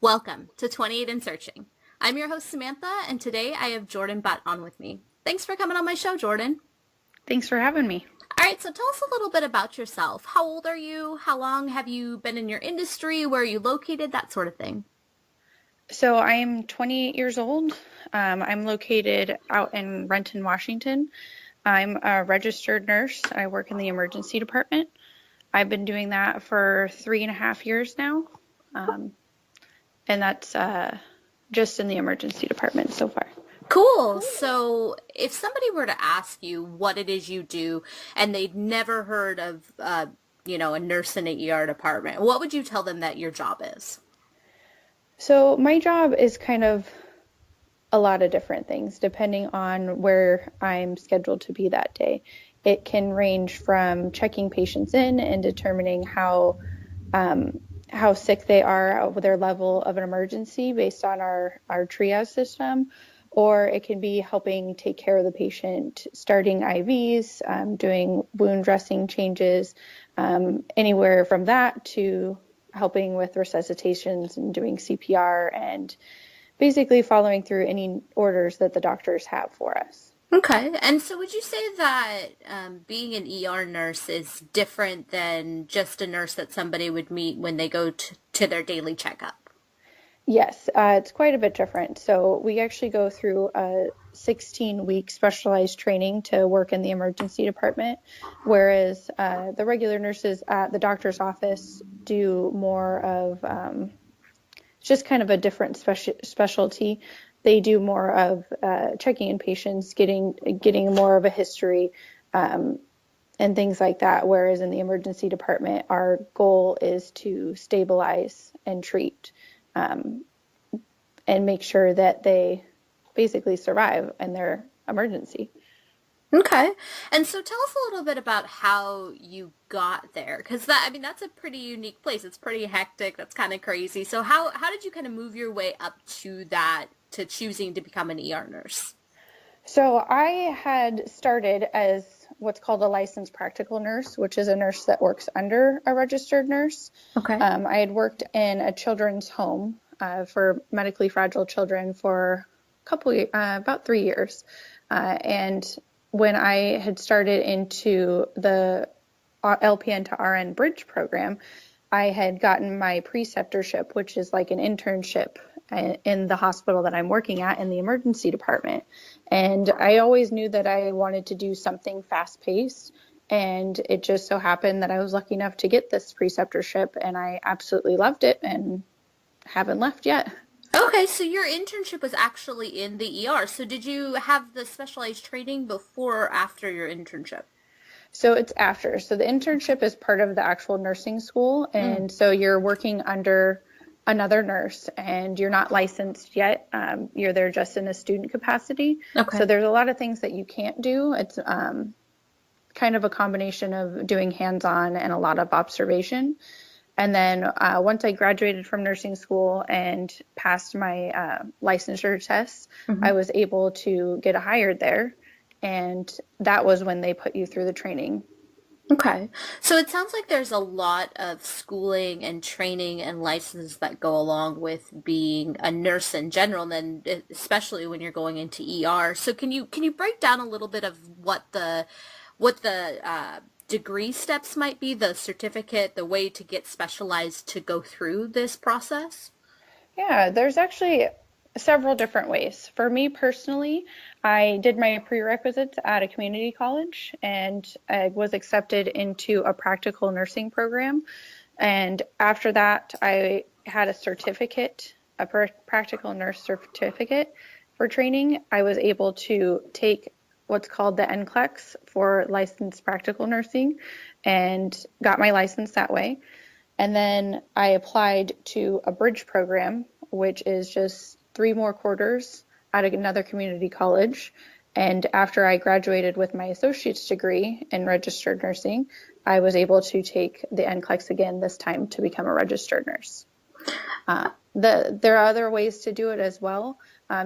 Welcome to 28 and Searching. I'm your host, Samantha, and today I have Jordan Butt on with me. Thanks for coming on my show, Jordan. Thanks for having me. All right, so tell us a little bit about yourself. How old are you? How long have you been in your industry? Where are you located? That sort of thing. So I'm 28 years old. I'm located out in Renton, Washington. I'm a registered nurse. I work in the emergency department. I've been doing that for 3.5 years now. Um, and that's just in the emergency department so far. Cool. So if somebody were to ask you what it is you do and they'd never heard of, a nurse in an ER department, what would you tell them that your job is? So my job is kind of a lot of different things depending on where I'm scheduled to be that day. It can range from checking patients in and determining um, how sick they are with their level of an emergency based on our triage system, or it can be helping take care of the patient, starting IVs, doing wound dressing changes, anywhere from that to helping with resuscitations and doing CPR and basically following through any orders that the doctors have for us. Okay. And so would you say that being an ER nurse is different than just a nurse that somebody would meet when they go to their daily checkup? Yes, it's quite a bit different. So we actually go through a 16-week specialized training to work in the emergency department, whereas the regular nurses at the doctor's office do more of just kind of a different specialty. They do more of checking in patients, getting more of a history, um, and things like that. Whereas in the emergency department, our goal is to stabilize and treat, um, and make sure that they basically survive in their emergency. Okay. And so tell us a little bit about how you got there, because that's a pretty unique place. It's pretty hectic. That's kind of crazy. So how did you kind of move your way up to that, to choosing to become an ER nurse? So I had started as what's called a licensed practical nurse, which is a nurse that works under a registered nurse. Okay. I had worked in a children's home for medically fragile children for about 3 years. And when I had started into the LPN to RN bridge program, I had gotten my preceptorship, which is like an internship in the hospital that I'm working at in the emergency department. And I always knew that I wanted to do something fast paced. And it just so happened that I was lucky enough to get this preceptorship, and I absolutely loved it and haven't left yet. Okay, so your internship was actually in the ER. So did you have the specialized training before or after your internship? So it's after. So the internship is part of the actual nursing school. Mm. And so you're working under another nurse and you're not licensed yet. You're there just in a student capacity. Okay. So there's a lot of things that you can't do. It's kind of a combination of doing hands-on and a lot of observation. And then once I graduated from nursing school and passed my licensure tests, Hmm. I was able to get hired there. And that was when they put you through the training. Okay. So it sounds like there's a lot of schooling and training and licenses that go along with being a nurse in general, and then especially when you're going into ER. So can you break down a little bit of what the degree steps might be, the certificate, the way to get specialized to go through this process? Yeah, there's actually several different ways. For me personally, I did my prerequisites at a community college and I was accepted into a practical nursing program. And after that, I had a certificate, a practical nurse certificate for training. I was able to take what's called the NCLEX for licensed practical nursing and got my license that way. And then I applied to a bridge program, which is just 3 more quarters at another community college. And after I graduated with my associate's degree in registered nursing, I was able to take the NCLEX again, this time to become a registered nurse. There are other ways to do it as well.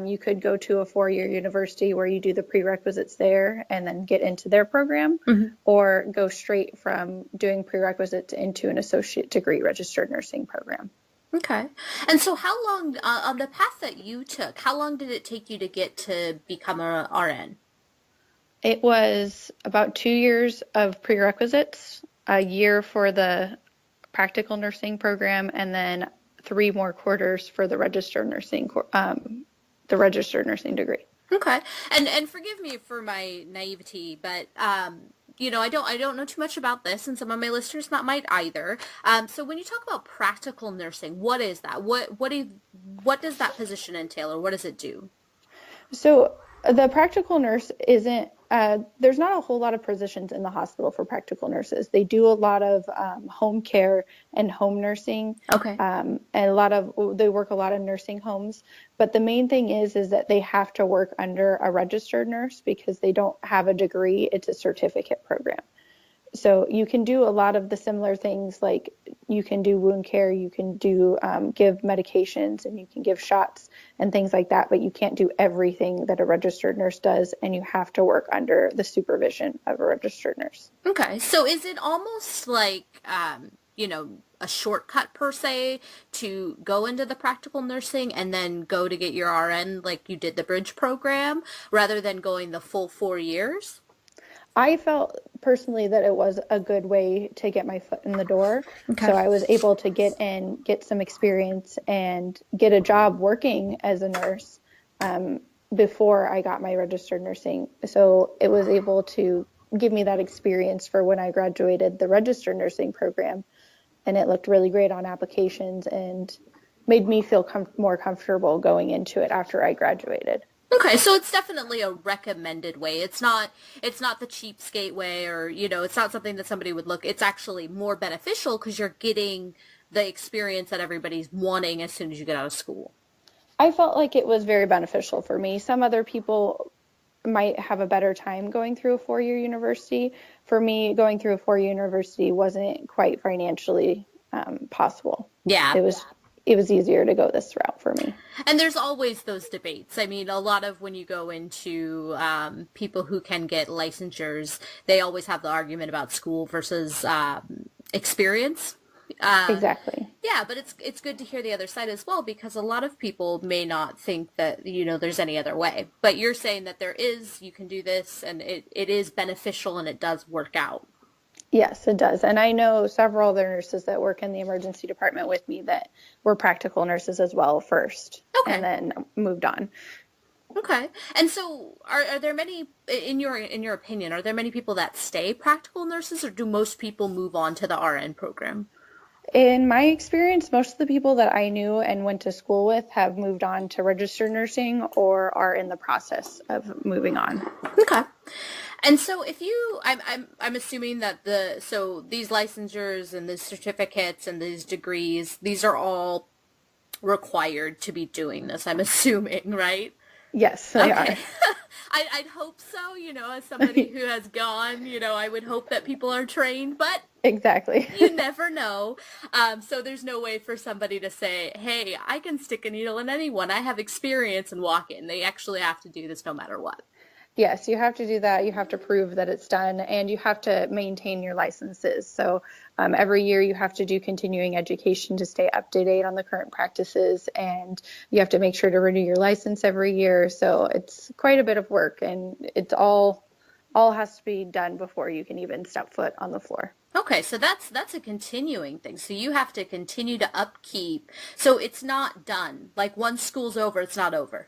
You could go to a 4-year university where you do the prerequisites there and then get into their program, or go straight from doing prerequisites into an associate degree registered nursing program. Okay. And so how long, on the path that you took, how long did it take you to get to become a RN? It was about 2 years of prerequisites, a year for the practical nursing program, and then 3 more quarters for the registered nursing degree. Okay. And forgive me for my naivety, but I don't know too much about this, and some of my listeners not might either. So when you talk about practical nursing, what is that? What does that position entail, or what does it do? So the practical nurse isn't, there's not a whole lot of positions in the hospital for practical nurses. They do a lot of home care and home nursing, Okay. and they work a lot in nursing homes. But the main thing is that they have to work under a registered nurse because they don't have a degree. It's a certificate program. So you can do a lot of the similar things, like you can do wound care, you can do give medications, and you can give shots and things like that, but you can't do everything that a registered nurse does, and you have to work under the supervision of a registered nurse. Okay. So is it almost like, a shortcut per se to go into the practical nursing and then go to get your RN like you did the bridge program rather than going the full 4 years? I felt personally that it was a good way to get my foot in the door. Okay. So I was able to get in, get some experience, and get a job working as a nurse um, before I got my registered nursing. So it was able to give me that experience for when I graduated the registered nursing program. And it looked really great on applications and made me feel more comfortable going into it after I graduated. Okay, so it's definitely a recommended way. It's not the cheapskate way, or it's not something that somebody would look. It's actually more beneficial because you're getting the experience that everybody's wanting as soon as you get out of school. I felt like it was very beneficial for me. Some other people might have a better time going through a 4 year university. For me, going through a 4 year university wasn't quite financially possible. Yeah. It was it was easier to go this route for me. And there's always those debates. I mean, a lot of when you go into people who can get licensures, they always have the argument about school versus experience. Uh, Exactly. yeah, but it's good to hear the other side as well because a lot of people may not think that there's any other way. But you're saying that there is, you can do this, and it is beneficial and it does work out. Yes, it does. And I know several other nurses that work in the emergency department with me that were practical nurses as well first and Okay. then moved on. Okay. And so are there many in your opinion, are there many people that stay practical nurses, or do most people move on to the RN program? In my experience, most of the people that I knew and went to school with have moved on to registered nursing or are in the process of moving on. Okay. And so if you I'm assuming that these licensures and these certificates and these degrees, these are all required to be doing this, I'm assuming, right? Yes, they are. Okay. I'd hope so, as somebody who has gone, I would hope that people are trained, but Exactly. you never know. So there's no way for somebody to say, hey, I can stick a needle in anyone. I have experience and walk in. They actually have to do this no matter what. Yes, you have to do that. You have to prove that it's done, and you have to maintain your licenses. So every year you have to do continuing education to stay up to date on the current practices, and you have to make sure to renew your license every year. So it's quite a bit of work, and it's all has to be done before you can even step foot on the floor. Okay, so that's a continuing thing. So you have to continue to upkeep. So it's not done. Like once school's over, it's not over.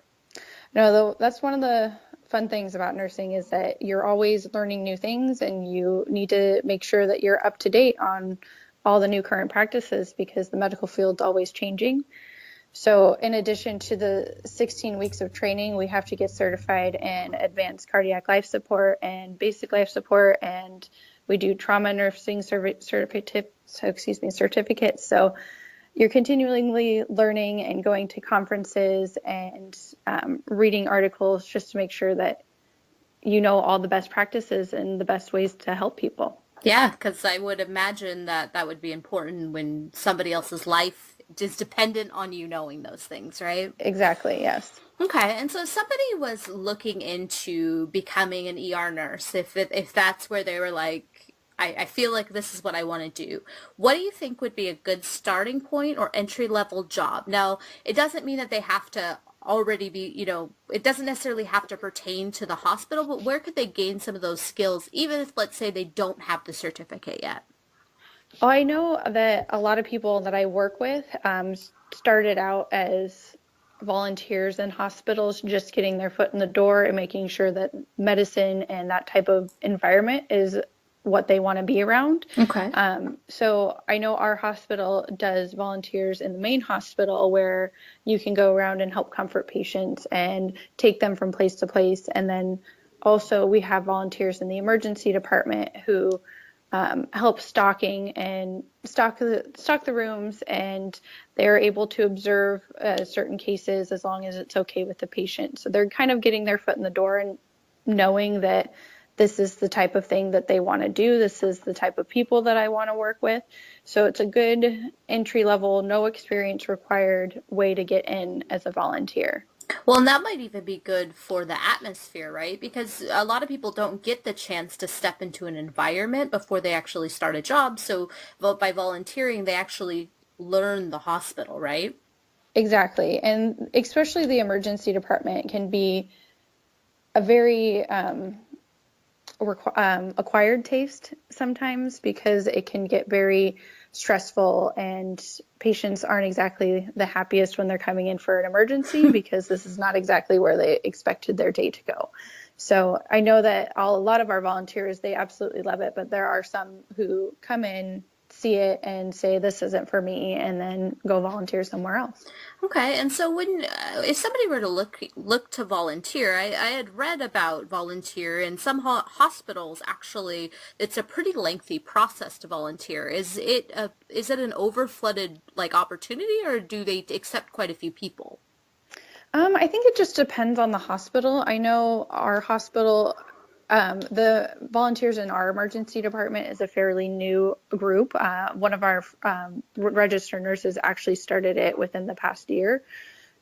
No, though, that's one of the fun things about nursing is that you're always learning new things, and you need to make sure that you're up to date on all the new current practices because the medical field's always changing. So, in addition to the 16 weeks of training, we have to get certified in advanced cardiac life support and basic life support, and we do trauma nursing certificates. So, you're continually learning and going to conferences and reading articles just to make sure that you know all the best practices and the best ways to help people. Yeah, because I would imagine that that would be important when somebody else's life is dependent on you knowing those things, right? Exactly, yes. Okay, and so if somebody was looking into becoming an ER nurse, if that's where they were like, I feel like this is what I want to do. What do you think would be a good starting point or entry level job? Now, it doesn't mean that they have to already be, it doesn't necessarily have to pertain to the hospital, but where could they gain some of those skills, even if, let's say, they don't have the certificate yet? Oh, I know that a lot of people that I work with started out as volunteers in hospitals, just getting their foot in the door and making sure that medicine and that type of environment is what they want to be around. Okay. So I know our hospital does volunteers in the main hospital where you can go around and help comfort patients and take them from place to place. And then also we have volunteers in the emergency department who help stocking and stock the rooms, and they're able to observe certain cases as long as it's okay with the patient. So they're kind of getting their foot in the door and knowing that this is the type of thing that they want to do. This is the type of people that I want to work with. So it's a good entry level, no experience required way to get in as a volunteer. Well, and that might even be good for the atmosphere, right? Because a lot of people don't get the chance to step into an environment before they actually start a job. So by volunteering, they actually learn the hospital, right? Exactly. And especially the emergency department can be a very acquired taste sometimes because it can get very stressful and patients aren't exactly the happiest when they're coming in for an emergency because this is not exactly where they expected their day to go. So I know that a lot of our volunteers, they absolutely love it, but there are some who come in, see it and say, this isn't for me, and then go volunteer somewhere else. Okay, and so when if somebody were to look to volunteer, I had read about volunteer in some hospitals. Actually, it's a pretty lengthy process to volunteer. Is it an overflooded like opportunity, or do they accept quite a few people? I think it just depends on the hospital. I know our hospital, the volunteers in our emergency department is a fairly new group. One of our registered nurses actually started it within the past year.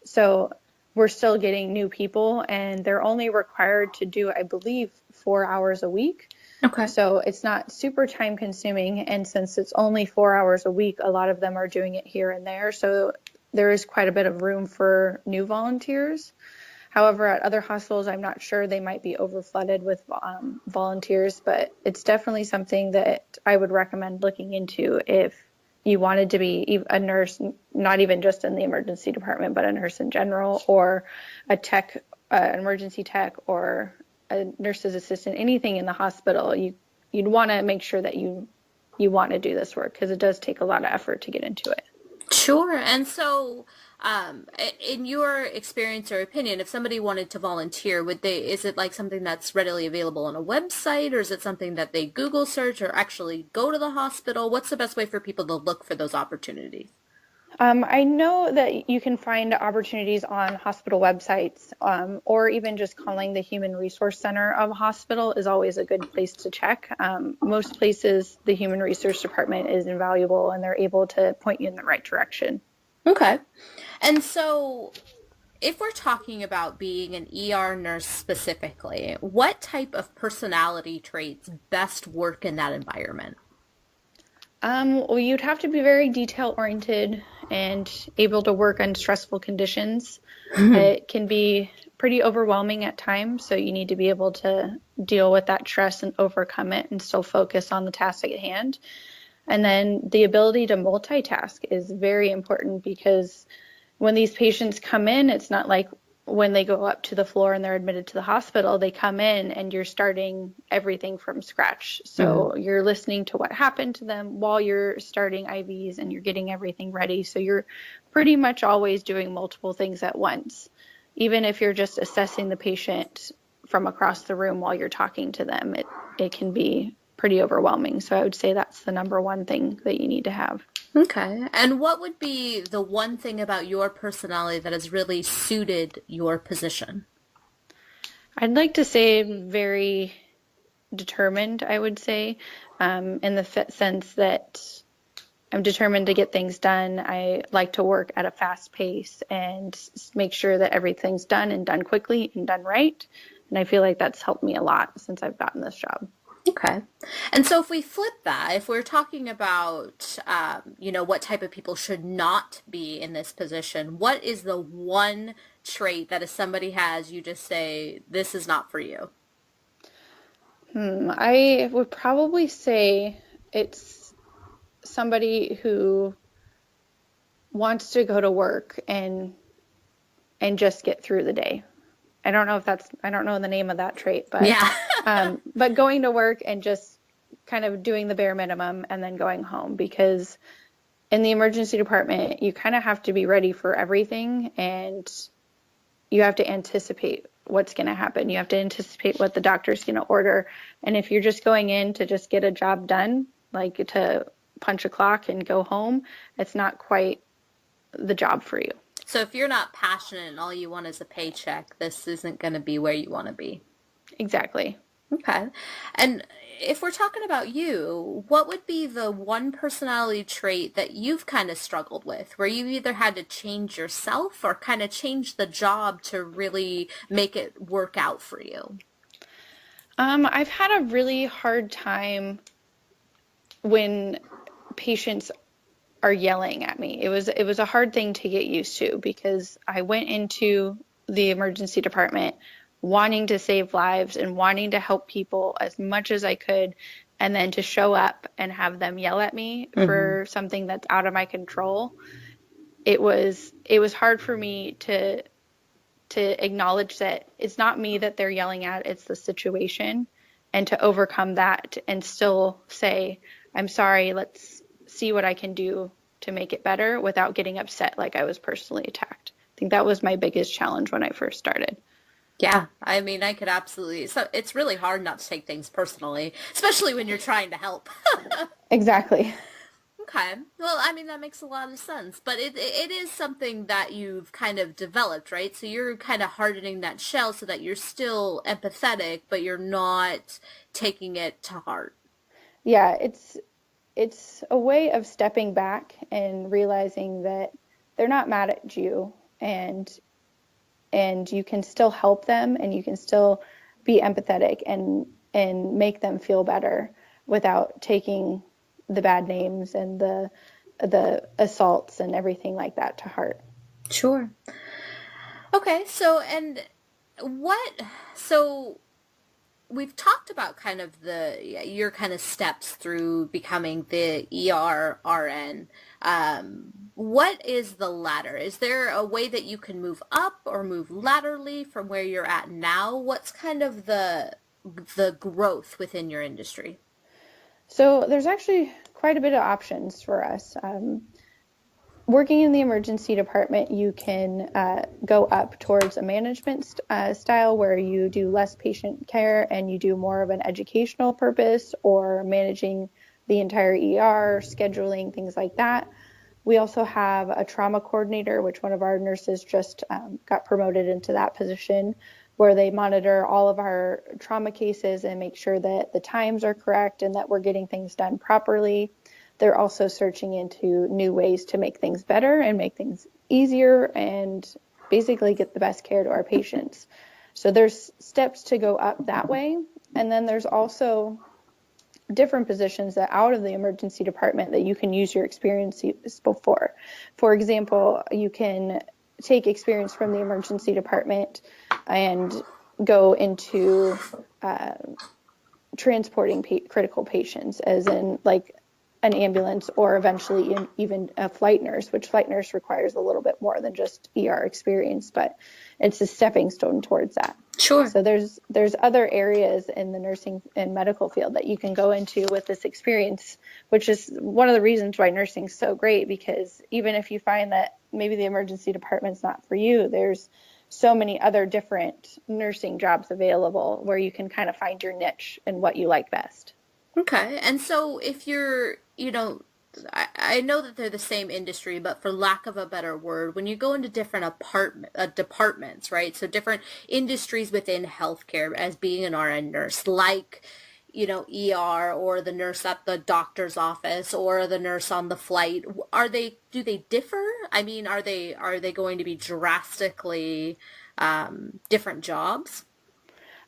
So we're still getting new people, and they're only required to do, I believe, 4 hours a week. Okay. So it's not super time consuming. And since it's only 4 hours a week, a lot of them are doing it here and there. So there is quite a bit of room for new volunteers. However, at other hospitals, I'm not sure, they might be overflooded with volunteers, but it's definitely something that I would recommend looking into if you wanted to be a nurse, not even just in the emergency department, but a nurse in general, or a tech, an emergency tech, or a nurse's assistant, anything in the hospital. You'd want to make sure that you want to do this work because it does take a lot of effort to get into it. Sure. And so, in your experience or opinion, if somebody wanted to volunteer, is it like something that's readily available on a website, or is it something that they Google search or actually go to the hospital? What's the best way for people to look for those opportunities? I know that you can find opportunities on hospital websites, or even just calling the Human Resource Center of a hospital is always a good place to check. Most places, the Human Resource Department is invaluable and they're able to point you in the right direction. Okay. And so, if we're talking about being an ER nurse specifically, what type of personality traits best work in that environment? Well, you'd have to be very detail oriented and able to work in stressful conditions. It can be pretty overwhelming at times, so you need to be able to deal with that stress and overcome it and still focus on the task at hand. And then the ability to multitask is very important because when these patients come in, it's not like when they go up to the floor and they're admitted to the hospital, they come in and you're starting everything from scratch. So you're listening to what happened to them while you're starting IVs and you're getting everything ready. So you're pretty much always doing multiple things at once. Even if you're just assessing the patient from across the room while you're talking to them, it can be pretty overwhelming. So I would say that's the number one thing that you need to have. Okay. And what would be the one thing about your personality that has really suited your position? I'd like to say very determined, I would say, in the sense that I'm determined to get things done. I like to work at a fast pace and make sure that everything's done and done quickly and done right. And I feel like that's helped me a lot since I've gotten this job. Okay. And so if we flip that, if we're talking about, what type of people should not be in this position, what is the one trait that if somebody has, you just say, this is not for you? I would probably say it's somebody who wants to go to work and just get through the day. I don't know the name of that trait, Yeah. but going to work and just kind of doing the bare minimum and then going home, because in the emergency department, you kind of have to be ready for everything, and you have to anticipate what's going to happen. You have to anticipate what the doctor's going to order. And if you're just going in to just get a job done, like to punch a clock and go home, it's not quite the job for you. So if you're not passionate and all you want is a paycheck, this isn't going to be where you want to be. Exactly. Okay. And if we're talking about you, what would be the one personality trait that you've kind of struggled with, where you either had to change yourself or kind of change the job to really make it work out for you? I've had a really hard time when patients are yelling at me. It was a hard thing to get used to, because I went into the emergency department wanting to save lives and wanting to help people as much as I could, and then to show up and have them yell at me Hmm. for something that's out of my control. It was hard for me to acknowledge that it's not me that they're yelling at, it's the situation, and to overcome that and still say, I'm sorry, let's see what I can do to make it better without getting upset like I was personally attacked. I think that was my biggest challenge when I first started. Yeah, I mean, I could absolutely. So it's really hard not to take things personally, especially when you're trying to help. Exactly. Okay. Well, I mean, that makes a lot of sense. But it is something that you've kind of developed, right? So you're kind of hardening that shell so that you're still empathetic, but you're not taking it to heart. Yeah, it's a way of stepping back and realizing that they're not mad at you, and you can still help them, and you can still be empathetic and make them feel better without taking the bad names and the assaults and everything like that to heart. Sure. Okay. What, so we've talked about kind of your kind of steps through becoming the ERRN. What is the ladder? Is there a way that you can move up or move laterally from where you're at now? What's kind of the growth within your industry? So there's actually quite a bit of options for us. Working in the emergency department, you can go up towards a management style where you do less patient care and you do more of an educational purpose, or managing the entire ER, scheduling, things like that. We also have a trauma coordinator, which one of our nurses just got promoted into that position, where they monitor all of our trauma cases and make sure that the times are correct and that we're getting things done properly. They're also searching into new ways to make things better and make things easier and basically get the best care to our patients. So there's steps to go up that way. And then there's also different positions that out of the emergency department that you can use your experiences before. For example, you can take experience from the emergency department and go into uh, transporting critical patients, as in like an ambulance, or eventually even a flight nurse, which flight nurse requires a little bit more than just ER experience, but it's a stepping stone towards that. Sure. So there's other areas in the nursing and medical field that you can go into with this experience, which is one of the reasons why nursing is so great, because even if you find that maybe the emergency department's not for you, there's so many other different nursing jobs available where you can kind of find your niche and what you like best. Okay. And so if you're, I know that they're the same industry, but for lack of a better word, when you go into different departments, right? So different industries within healthcare as being an RN nurse, like, ER, or the nurse at the doctor's office, or the nurse on the flight, do they differ? I mean, are they going to be drastically different jobs?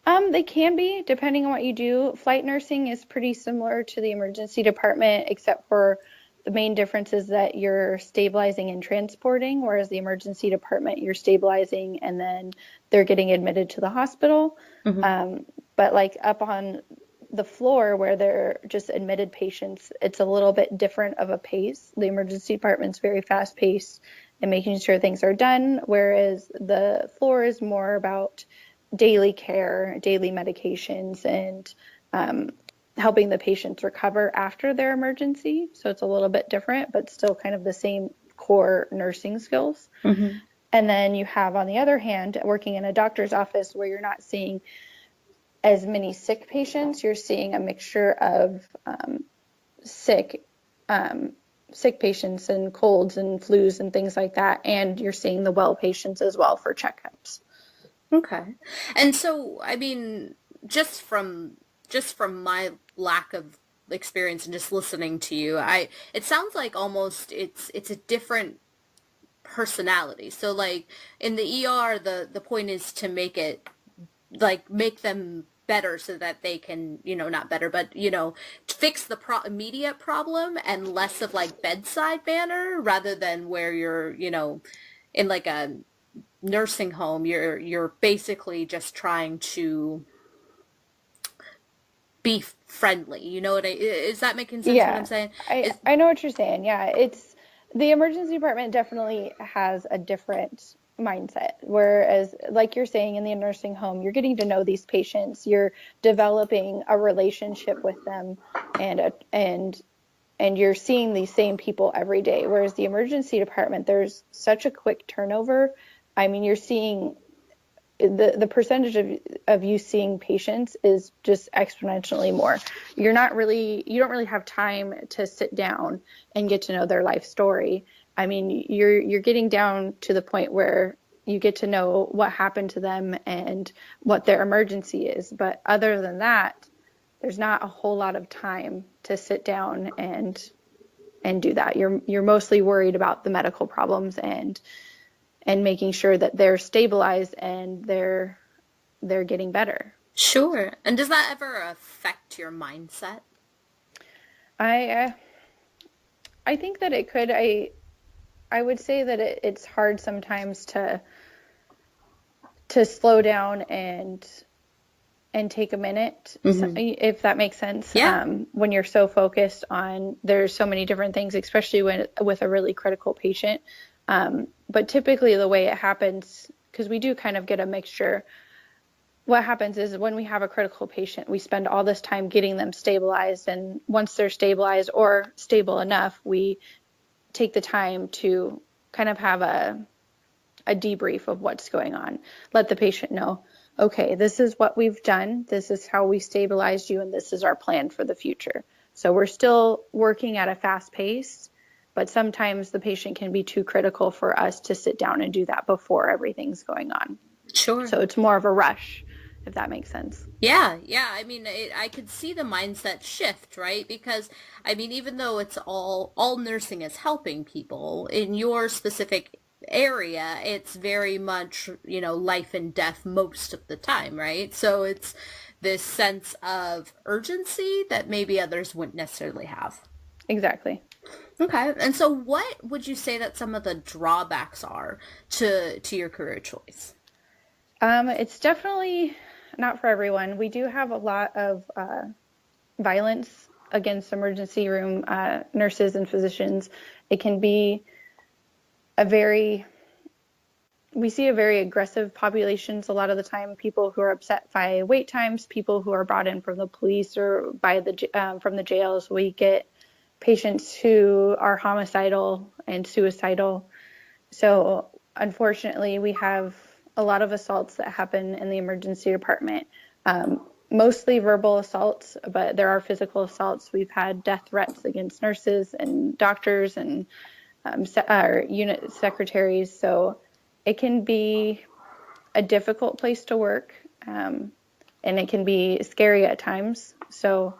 They can be, depending on what you do. Flight nursing is pretty similar to the emergency department, except for the main difference is that you're stabilizing and transporting, whereas the emergency department, you're stabilizing and then they're getting admitted to the hospital. Hmm. Um, but like up on the floor where they're just admitted patients, it's a little bit different of a pace. The emergency department's very fast paced and making sure things are done, whereas the floor is more about daily care, daily medications, and um, helping the patients recover after their emergency. So it's a little bit different, but still kind of the same core nursing skills. Hmm. And then you have, on the other hand, working in a doctor's office where you're not seeing as many sick patients. You're seeing a mixture of sick um, sick patients and colds and flus and things like that, and you're seeing the well patients as well for checkups. Okay. And so, I mean, just from just from my lack of experience and just listening to you, I it sounds like almost it's a different personality. So like in the ER, the point is to make it like make them better so that they can, not better, but fix the immediate problem and less of like bedside manner rather than where you're, in like a nursing home, you're basically just trying to be friendly. You know what is that making sense what I'm Yeah, saying? I Is I know what you're saying. Yeah, it's the emergency department definitely has a different mindset. Whereas, like you're saying, in the nursing home, you're getting to know these patients, you're developing a relationship with them, and and you're seeing these same people every day. Whereas the emergency department, there's such a quick turnover. I mean, you're seeing the percentage of you seeing patients is just exponentially more. You don't really have time to sit down and get to know their life story. I mean, you're getting down to the point where you get to know what happened to them and what their emergency is. But other than that, there's not a whole lot of time to sit down and do that. You're mostly worried about the medical problems and making sure that they're stabilized and they're getting better. sure. And does that ever affect your mindset? I I think that it could. I would say that it's hard sometimes to slow down and take a minute, Hmm. if that makes sense. Yeah. When you're so focused on there's so many different things, especially when with a really critical patient. But typically the way it happens, because we do kind of get a mixture. What happens is when we have a critical patient, we spend all this time getting them stabilized. And once they're stabilized or stable enough, we take the time to kind of have a debrief of what's going on. Let the patient know, okay, this is what we've done. This is how we stabilized you, and this is our plan for the future. So we're still working at a fast pace, but sometimes the patient can be too critical for us to sit down and do that before everything's going on. Sure. So it's more of a rush, if that makes sense. Yeah, yeah. I mean, I could see the mindset shift, right? Because I mean, even though it's all nursing is helping people in your specific area, it's very much, life and death most of the time, right? So it's this sense of urgency that maybe others wouldn't necessarily have. Exactly. Okay. And so what would you say that some of the drawbacks are to your career choice? It's definitely not for everyone. We do have a lot of violence against emergency room nurses and physicians. It can be a very we see a very aggressive populations a lot of the time. People who are upset by wait times, people who are brought in from the police or by the from the jails. We get patients who are homicidal and suicidal. So unfortunately, we have a lot of assaults that happen in the emergency department. Mostly verbal assaults, but there are physical assaults. We've had death threats against nurses and doctors and our unit secretaries. So it can be a difficult place to work, and it can be scary at times. So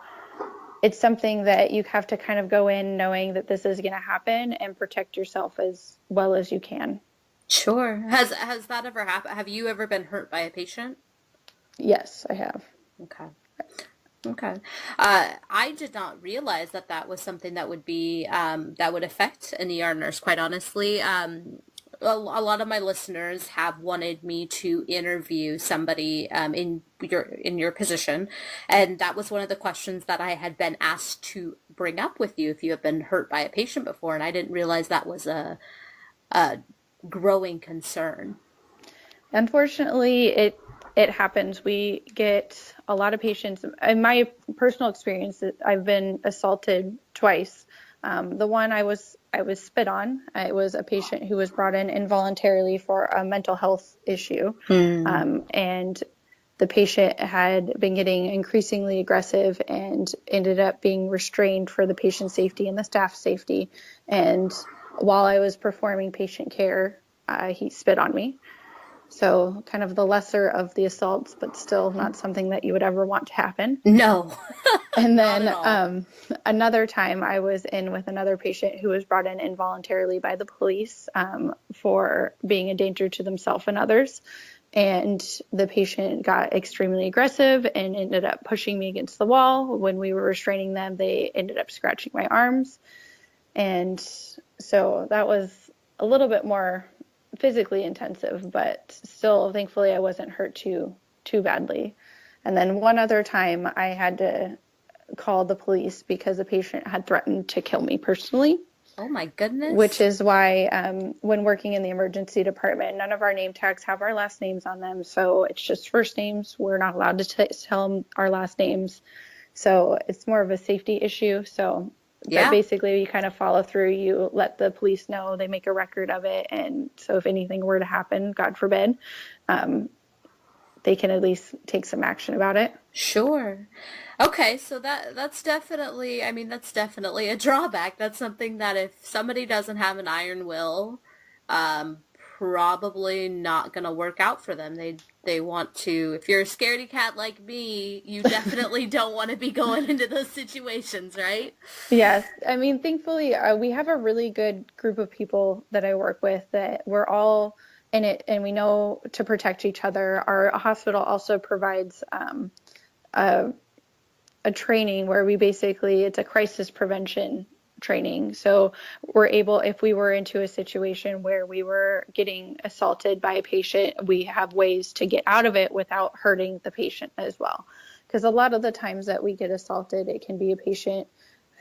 it's something that you have to kind of go in knowing that this is going to happen and protect yourself as well as you can. Sure. Has that ever happened? Have you ever been hurt by a patient? Yes, I have. Okay. Okay. I did not realize that that was something that would be that would affect an ER nurse, quite honestly. A lot of my listeners have wanted me to interview somebody in your position, and that was one of the questions that I had been asked to bring up with you if you have been hurt by a patient before, and I didn't realize that was a growing concern. Unfortunately, it happens. We get a lot of patients. In my personal experience, I've been assaulted twice. The one I was spit on. It was a patient who was brought in involuntarily for a mental health issue, Hmm. and the patient had been getting increasingly aggressive and ended up being restrained for the patient's safety and the staff's safety. And while I was performing patient care, he spit on me. So kind of the lesser of the assaults, but still not something that you would ever want to happen. No, And not at then all. another time I was in with another patient who was brought in involuntarily by the police for being a danger to themselves and others. And the patient got extremely aggressive and ended up pushing me against the wall. When we were restraining them, they ended up scratching my arms. And so that was a little bit more physically intensive, but still, thankfully, I wasn't hurt too badly. And then one other time, I had to call the police because a patient had threatened to kill me personally, Oh my which goodness. is why when working in the emergency department, none of our name tags have our last names on them. So it's just first names. We're not allowed to tell them our last names. So it's more of a safety issue. So, but Yeah. basically, you kind of follow through. You let the police know, they make a record of it. And so if anything were to happen, God forbid, um, they can at least take some action about it. Sure. Okay, so that's definitely, I mean, that's definitely a drawback. That's something that if somebody doesn't have an iron will, probably not gonna work out for them. They want to, if you're a scaredy cat like me, you definitely don't want to be going into those situations, right? Yes, I mean, thankfully, we have a really good group of people that I work with that we're all in it and we know to protect each other. Our hospital also provides a, a training where we basically, it's a crisis prevention training. So we're able, if we were into a situation where we were getting assaulted by a patient, we have ways to get out of it without hurting the patient as well. Because a lot of the times that we get assaulted, it can be a patient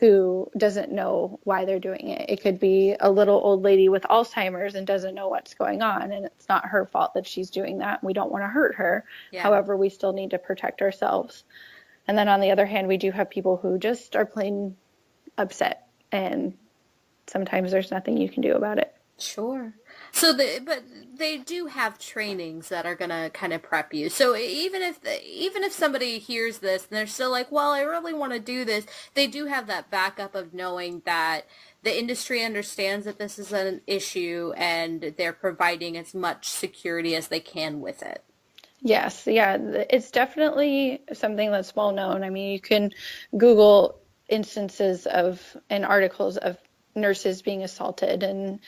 who doesn't know why they're doing it. It could be a little old lady with Alzheimer's and doesn't know what's going on, and it's not her fault that she's doing that. We don't want to hurt her. Yeah. However, we still need to protect ourselves. And then on the other hand, we do have people who just are plain upset, and sometimes there's nothing you can do about it. Sure. But they do have trainings that are gonna kind of prep you. So even if somebody hears this and they're still like, well, I really want to do this, they do have that backup of knowing that the industry understands that this is an issue and they're providing as much security as they can with it. Yes, yeah, it's definitely something that's well known. I mean, you can Google instances of and articles of nurses being assaulted, and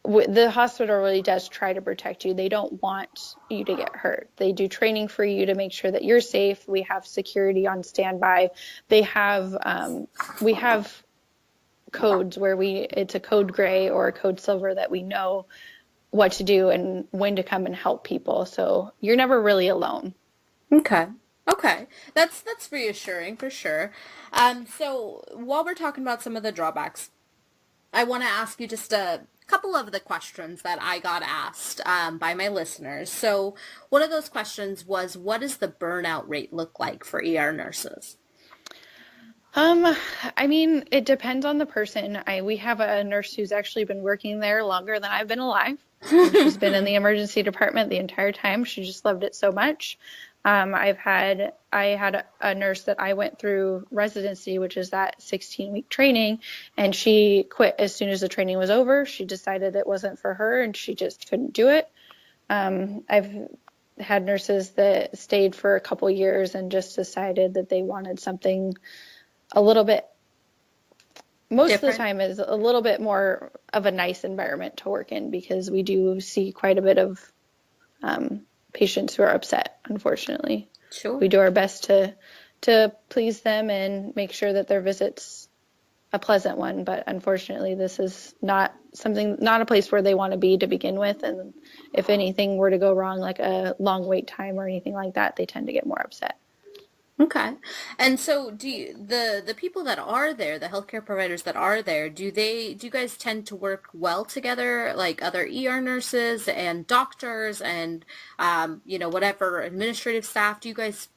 the hospital really does try to protect you. They don't want you to get hurt. They do training for you to make sure that you're safe. We have security on standby. They have we have codes where it's a code gray or a code silver that we know what to do and when to come and help people. So you're never really alone. Okay. Okay. That's reassuring for sure. So while we're talking about some of the drawbacks, I want to ask you just a couple of the questions that I got asked by my listeners. So one of those questions was, what does the burnout rate look like for ER nurses? Um, I mean, it depends on the person. We have a nurse who's actually been working there longer than I've been alive. She's been in the emergency department the entire time. She just loved it so much. I had a nurse that I went through residency, which is that 16-week training, and she quit as soon as the training was over. She decided it wasn't for her and she just couldn't do it. I've had nurses that stayed for a couple years and just decided that they wanted something a little bit, most of the Different? time is a little bit more of a nice environment to work in because we do see quite a bit of patients who are upset, unfortunately. Sure. We do our best to please them and make sure that their visit's a pleasant one, but unfortunately this is not a place where they want to be to begin with, and if anything were to go wrong, like a long wait time or anything like that, they tend to get more upset. Okay. And so the people that are there, the healthcare providers that are there, do you guys tend to work well together, like other ER nurses and doctors and whatever administrative staff? Do you guys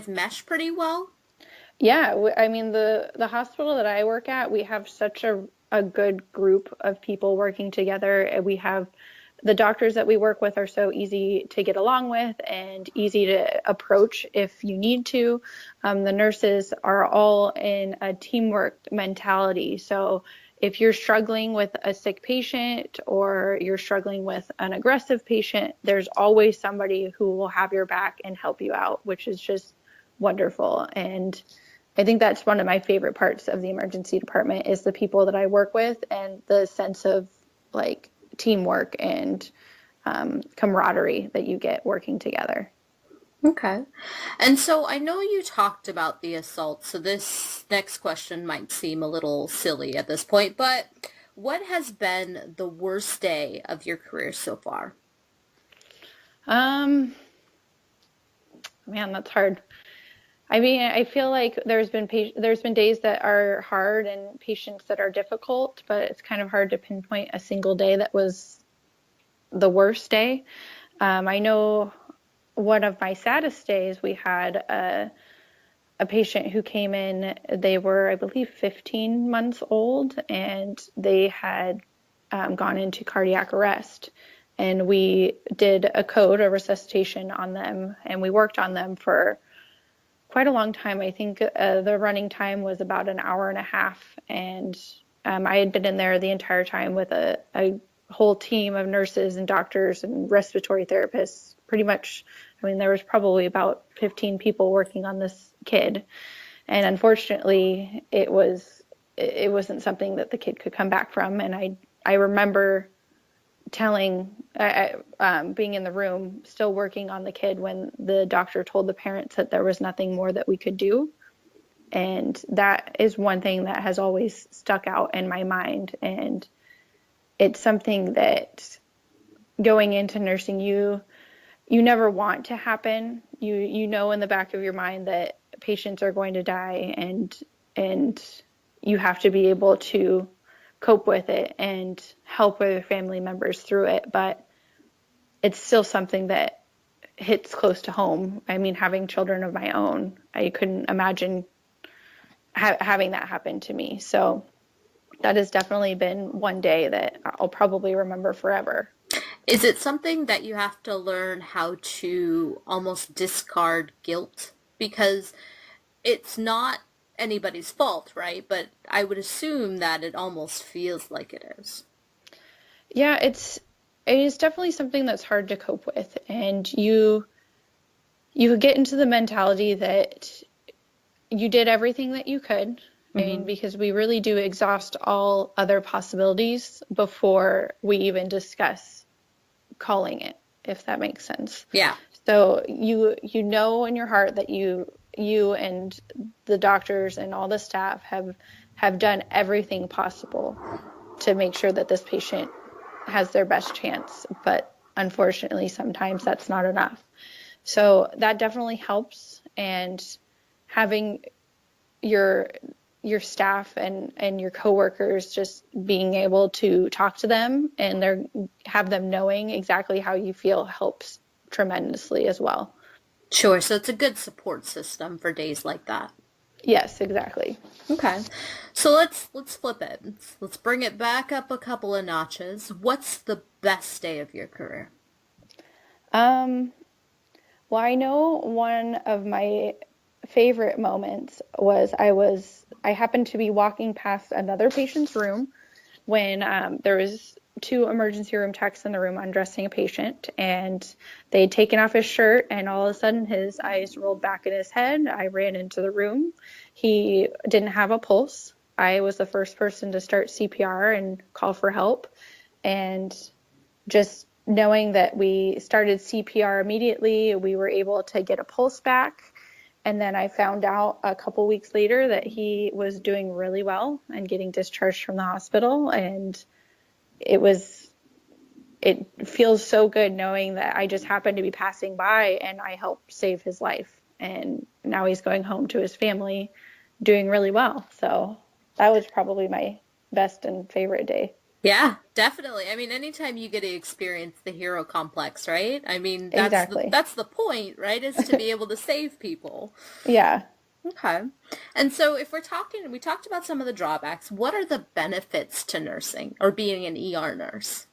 mesh pretty well? Yeah, I mean the hospital that I work at, we have such a good group of people working together. And we have the doctors that we work with are so easy to get along with and easy to approach if you need to. The nurses are all in a teamwork mentality. So if you're struggling with a sick patient or you're struggling with an aggressive patient, there's always somebody who will have your back and help you out, which is just wonderful. And I think that's one of my favorite parts of the emergency department is the people that I work with and the sense of like teamwork and camaraderie that you get working together. Okay. And so I know you talked about the assault, so this next question might seem a little silly at this point, but what has been the worst day of your career so far? Um, Man, that's hard. I mean, I feel like there's been days that are hard and patients that are difficult, but it's kind of hard to pinpoint a single day that was the worst day. I know one of my saddest days, we had a patient who came in. They were, I believe, 15 months old, and they had gone into cardiac arrest. And we did a resuscitation on them, and we worked on them for quite a long time. I think the running time was about an hour and a half, and I had been in there the entire time with a whole team of nurses and doctors and respiratory therapists. Pretty much, I mean, there was probably about 15 people working on this kid, and unfortunately, it wasn't something that the kid could come back from. And I remember being in the room, still working on the kid when the doctor told the parents that there was nothing more that we could do. And that is one thing that has always stuck out in my mind. And it's something that going into nursing, you never want to happen. You know in the back of your mind that patients are going to die, and you have to be able to cope with it and help other family members through it. But it's still something that hits close to home. I mean, having children of my own, I couldn't imagine having that happen to me. So that has definitely been one day that I'll probably remember forever. Is it something that you have to learn how to almost discard guilt? Because it's not anybody's fault, right? But I would assume that it almost feels like it is. Yeah, it is definitely something that's hard to cope with, and you get into the mentality that you did everything that you could. I mean, Hmm. because we really do exhaust all other possibilities before we even discuss calling it, if that makes sense. Yeah. So you know in your heart that you and the doctors and all the staff have done everything possible to make sure that this patient has their best chance, but unfortunately sometimes that's not enough. So that definitely helps, and having your your staff and your coworkers just being able to talk to them and have them knowing exactly how you feel helps tremendously as well. Sure. So it's a good support system for days like that. Yes, exactly. Okay. So let's flip it. Let's bring it back up a couple of notches. What's the best day of your career? Um, well, I know one of my favorite moments I happened to be walking past another patient's room when there was two emergency room techs in the room undressing a patient, and they had taken off his shirt, and all of a sudden his eyes rolled back in his head. I ran into the room. He didn't have a pulse. I was the first person to start CPR and call for help, and just knowing that we started CPR immediately, we were able to get a pulse back. And then I found out a couple weeks later that he was doing really well and getting discharged from the hospital. And it was, it feels so good knowing that I just happened to be passing by and I helped save his life. And now he's going home to his family doing really well. So that was probably my best and favorite day. Yeah, definitely. I mean, anytime you get to experience the hero complex, right? I mean, Exactly. that's the point, right? Is to be able to save people. Yeah. Okay. And so if we talked about some of the drawbacks. What are the benefits to nursing or being an ER nurse?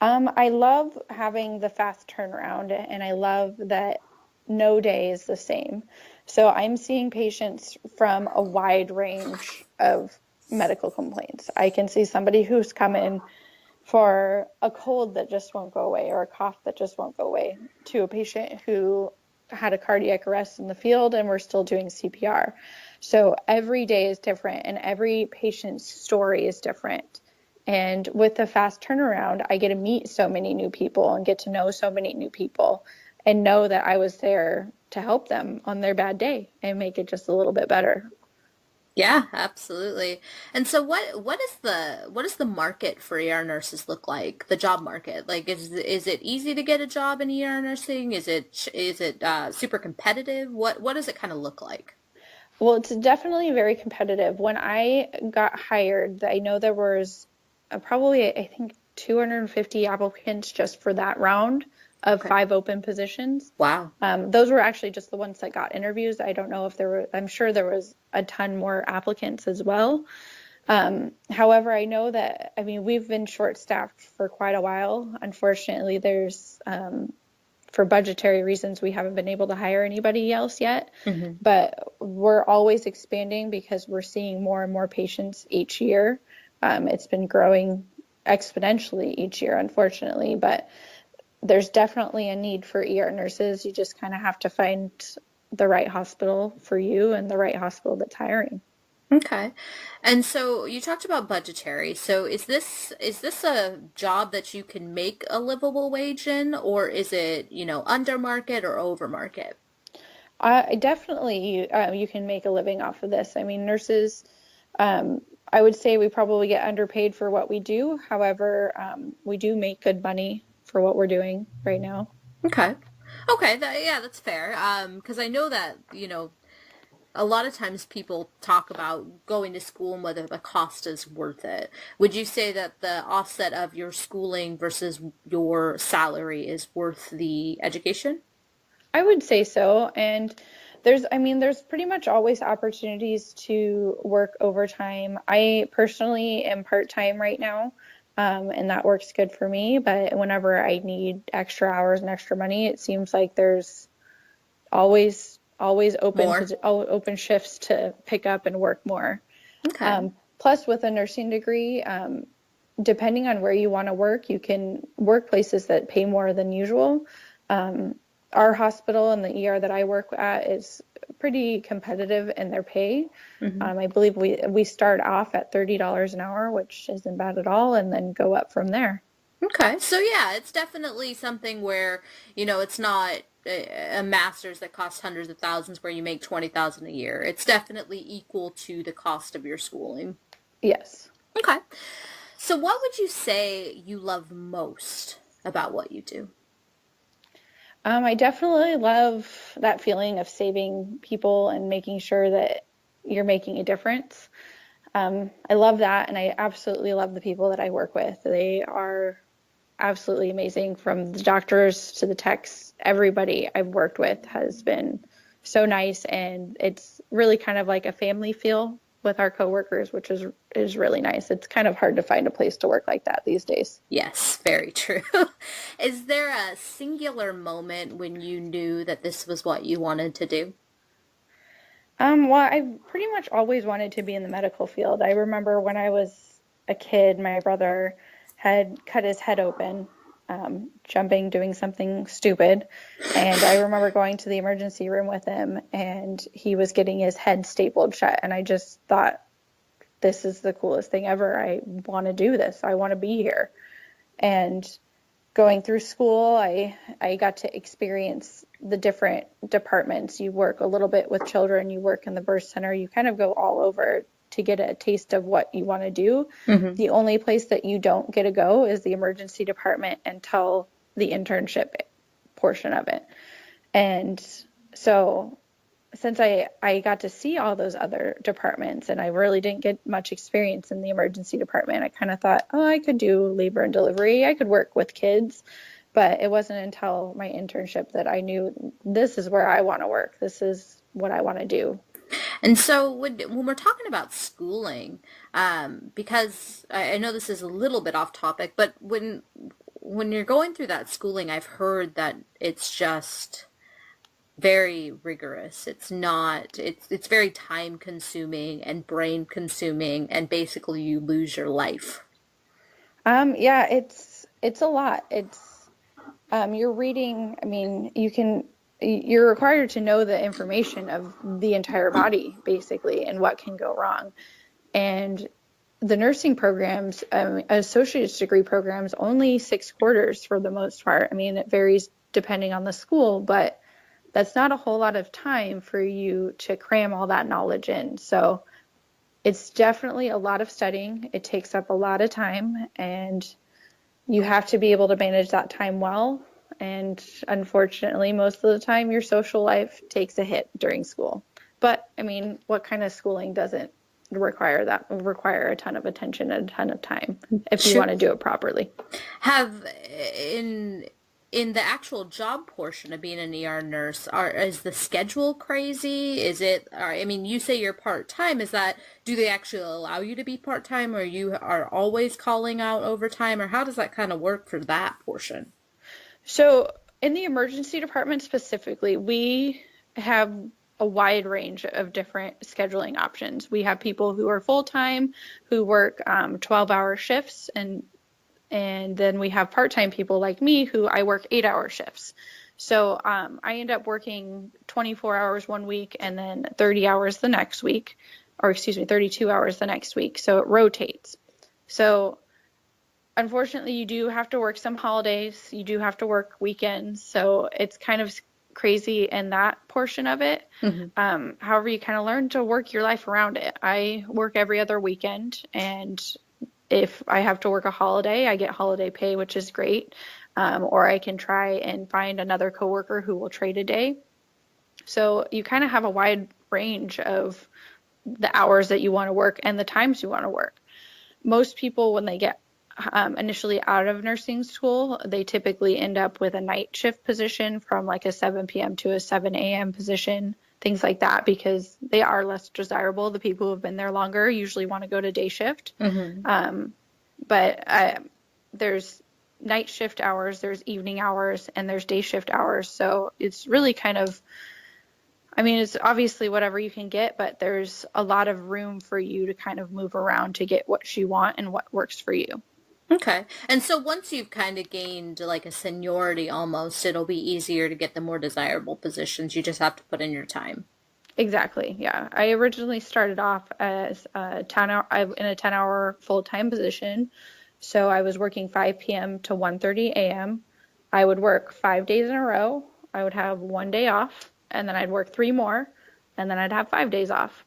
I love having the fast turnaround and I love that no day is the same. So I'm seeing patients from a wide range of medical complaints. I can see somebody who's come in for a cold that just won't go away or a cough that just won't go away to a patient who had a cardiac arrest in the field and we're still doing CPR. So every day is different and every patient's story is different. And with the fast turnaround, I get to meet so many new people and get to know so many new people and know that I was there to help them on their bad day and make it just a little bit better. Yeah, absolutely. And so what does the market for ER nurses look like? The job market. Like is it easy to get a job in ER nursing? Is it super competitive? What does it kind of look like? Well, it's definitely very competitive. When I got hired, I know there was probably, I think, 250 applicants just for that round of Okay. 5 open positions. Wow. Those were actually just the ones that got interviews. I don't know if there were, I'm sure there was a ton more applicants as well. However, I know that, I mean, we've been short-staffed for quite a while. Unfortunately, for budgetary reasons, we haven't been able to hire anybody else yet, Hmm. but we're always expanding because we're seeing more and more patients each year. It's been growing exponentially each year, unfortunately, but there's definitely a need for ER nurses. You just kind of have to find the right hospital for you and the right hospital that's hiring. Okay. And so you talked about budgetary. So is this a job that you can make a livable wage in, or is it, under market or over market? I definitely you can make a living off of this. I mean, nurses, um, I would say we probably get underpaid for what we do. However, we do make good money for what we're doing right now. Okay. Okay, yeah, that's fair. Because I know that, a lot of times people talk about going to school and whether the cost is worth it. Would you say that the offset of your schooling versus your salary is worth the education? I would say so. And I mean, there's pretty much always opportunities to work overtime. I personally am part-time right now, and that works good for me. But whenever I need extra hours and extra money, it seems like there's always More? open shifts to pick up and work more. Okay. Plus, with a nursing degree, depending on where you want to work, you can work places that pay more than usual. Um, our hospital and the ER that I work at is pretty competitive in their pay. Hmm. I believe we start off at $30 an hour, which isn't bad at all, and then go up from there. Okay. So yeah, it's definitely something where, it's not a master's that costs hundreds of thousands where you make 20,000 a year. It's definitely equal to the cost of your schooling. Yes. Okay. So what would you say you love most about what you do? I definitely love that feeling of saving people and making sure that you're making a difference. I love that, and I absolutely love the people that I work with. They are absolutely amazing, from the doctors to the techs. Everybody I've worked with has been so nice, and it's really kind of like a family feel with our coworkers, which is really nice. It's kind of hard to find a place to work like that these days. Yes, very true. Is there a singular moment when you knew that this was what you wanted to do? Well, I pretty much always wanted to be in the medical field. I remember when I was a kid, my brother had cut his head open, jumping, doing something stupid. And I remember going to the emergency room with him, and he was getting his head stapled shut. And I just thought, this is the coolest thing ever. I want to do this. I want to be here. And going through school, I got to experience the different departments. You work a little bit with children, you work in the birth center, you kind of go all over to get a taste of what you want to do. Hmm. The only place that you don't get to go is the emergency department until the internship portion of it. And so since I got to see all those other departments and I really didn't get much experience in the emergency department, I kind of thought, oh, I could do labor and delivery. I could work with kids. But it wasn't until my internship that I knew this is where I want to work. This is what I want to do. And so when we're talking about schooling, because I know this is a little bit off topic, but when you're going through that schooling, I've heard that it's just very rigorous. It's not, it's very time consuming and brain consuming, and basically you lose your life. Yeah, it's a lot. It's you're reading, I mean, you're required to know the information of the entire body basically and what can go wrong. And the nursing programs, associate's degree programs, only 6 quarters for the most part. I mean, it varies depending on the school, but that's not a whole lot of time for you to cram all that knowledge in. So it's definitely a lot of studying. It takes up a lot of time, and you have to be able to manage that time well. And unfortunately, most of the time, your social life takes a hit during school. But I mean, what kind of schooling doesn't require a ton of attention and a ton of time if you Sure. want to do it properly? Have in the actual job portion of being an ER nurse, is the schedule crazy? Is it, I mean, you say you're part-time. Do they actually allow you to be part-time, or you are always calling out overtime, or how does that kind of work for that portion? So in the emergency department specifically, we have a wide range of different scheduling options. We have people who are full-time, who work 12-hour shifts, and then we have part-time people like me who I work 8-hour shifts. So I end up working 24 hours one week and then 30 hours the next week, or excuse me, 32 hours the next week. So it rotates. So unfortunately, you do have to work some holidays. You do have to work weekends. So it's kind of crazy in that portion of it. Hmm. However, you kind of learn to work your life around it. I work every other weekend, and if I have to work a holiday, I get holiday pay, which is great. Or I can try and find another coworker who will trade a day. So you kind of have a wide range of the hours that you want to work and the times you want to work. Most people, when they get initially out of nursing school, they typically end up with a night shift position from like a 7 p.m. to a 7 a.m. position, things like that, because they are less desirable. The people who have been there longer usually want to go to day shift. Hmm. But there's night shift hours, there's evening hours, and there's day shift hours. So it's really kind of, I mean, it's obviously whatever you can get, but there's a lot of room for you to kind of move around to get what you want and what works for you. Okay. And so once you've kind of gained like a seniority almost, it'll be easier to get the more desirable positions. You just have to put in your time. Exactly. Yeah. I originally started off as a 10-hour in a 10-hour full-time position. So I was working 5 p.m. to 1:30 a.m. I would work 5 days in a row. I would have one day off, and then I'd work three more, and then I'd have 5 days off.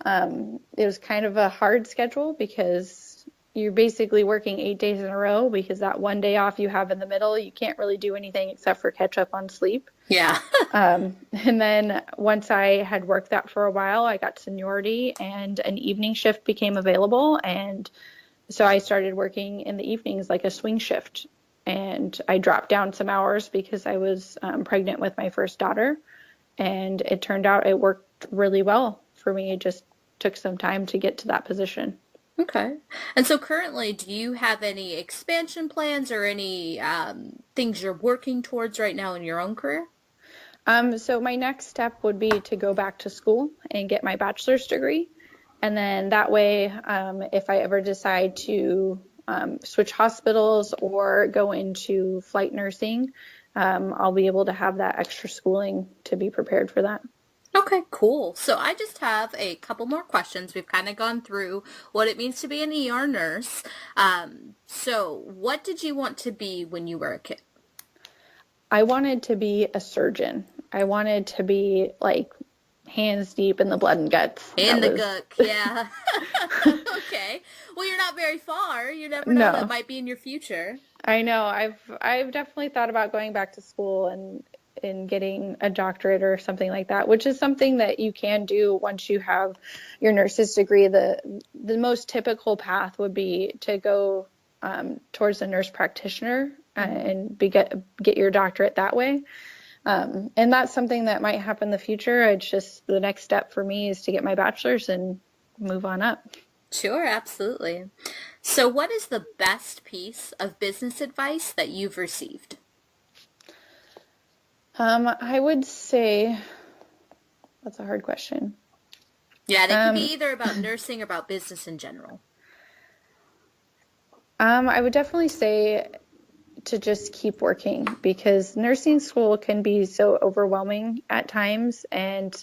It was kind of a hard schedule because you're basically working 8 days in a row because that one day off you have in the middle, you can't really do anything except for catch up on sleep. Yeah. And then once I had worked that for a while, I got seniority and an evening shift became available. And so I started working in the evenings like a swing shift. And I dropped down some hours because I was pregnant with my first daughter. And it turned out it worked really well for me. It just took some time to get to that position. Okay. And so currently, do you have any expansion plans or any things you're working towards right now in your own career? So my next step would be to go back to school and get my bachelor's degree. And then that way, if I ever decide to switch hospitals or go into flight nursing, I'll be able to have that extra schooling to be prepared for that. Okay, cool. So I just have a couple more questions. We've kind of gone through what it means to be an ER nurse. So what did you want to be when you were a kid? I wanted to be a surgeon. I wanted to be like hands deep in the blood and guts. In That the was gook, yeah. Okay. Well, you're not very far. You never know. That no. might be in your future. I know. I've definitely thought about going back to school and getting a doctorate or something like that, which is something that you can do once you have your nurse's degree. The most typical path would be to go towards a nurse practitioner and get your doctorate that way. And that's something that might happen in the future. It's just the next step for me is to get my bachelor's and move on up. Sure, absolutely. So what is the best piece of business advice that you've received? I would say that's a hard question. Yeah, and it could Um, be either about nursing or about business in general. I would definitely say to just keep working because nursing school can be so overwhelming at times. And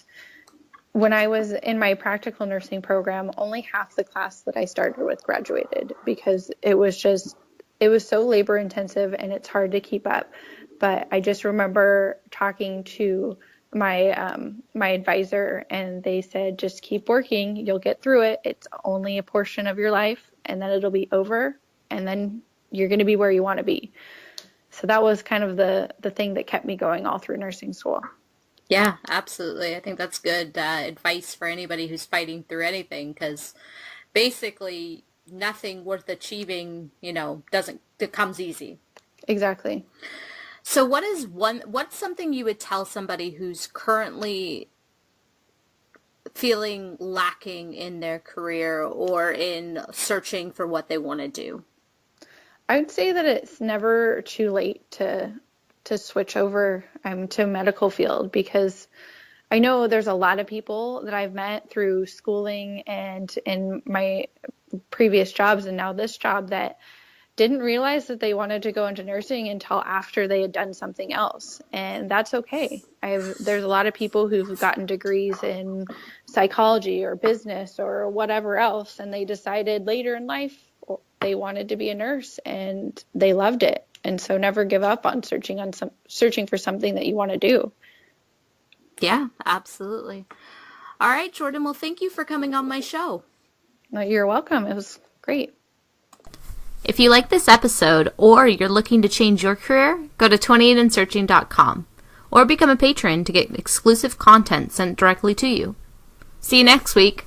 when I was in my practical nursing program, only half the class that I started with graduated because it was so labor intensive and it's hard to keep up. But I just remember talking to my advisor, and they said, just keep working. You'll get through it. It's only a portion of your life, and then it'll be over, and then you're going to be where you want to be. So that was kind of the thing that kept me going all through nursing school. Yeah, absolutely. I think that's good advice for anybody who's fighting through anything because basically nothing worth achieving, doesn't it comes easy. Exactly. So what's something you would tell somebody who's currently feeling lacking in their career or in searching for what they want to do? I would say that it's never too late to switch over to a medical field because I know there's a lot of people that I've met through schooling and in my previous jobs and now this job that didn't realize that they wanted to go into nursing until after they had done something else. And that's okay. There's a lot of people who've gotten degrees in psychology or business or whatever else, and they decided later in life they wanted to be a nurse and they loved it. And so never give up on searching for something that you want to do. Yeah, absolutely. All right, Jordan. Well, thank you for coming on my show. No, you're welcome. It was great. If you like this episode or you're looking to change your career, go to 28andsearching.com or become a patron to get exclusive content sent directly to you. See you next week.